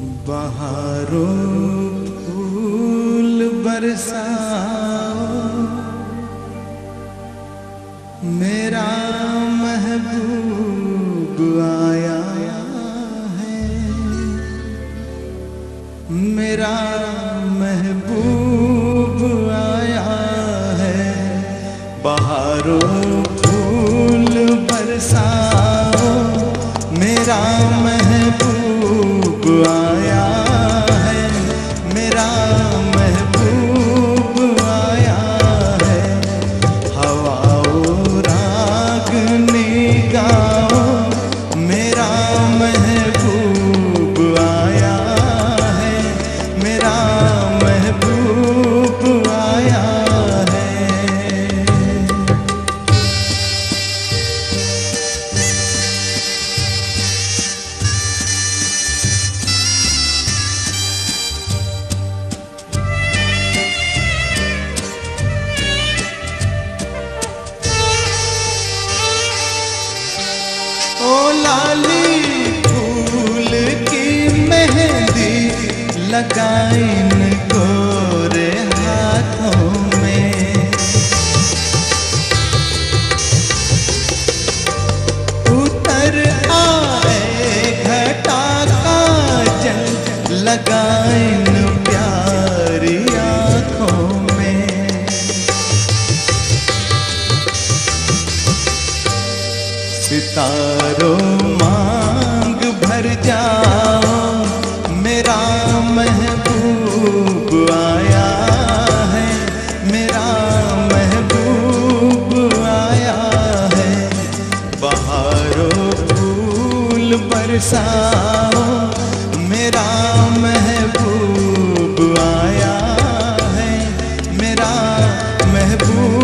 बहारों फूल बरसाओ, मेरा महबूब आया है, मेरा महबूब आया है। बहारों फूल बरसाओ, मेरा महबूब आया है, मेरा महबूब आया है। हवाओ रागनी गाओ, मेरा महबूब आया है, मेरा महबूब आया है। ओ लाली फूल की मेहंदी लगाई इन गोरे हाथों में, उतर आए घटा काजल लगाई इन प्यारी आँखों में। सितारों मांग भर जाओ, मेरा महबूब आया है, मेरा महबूब आया है। बहारों फूल बरसाओ, मेरा महबूब आया है, मेरा महबूब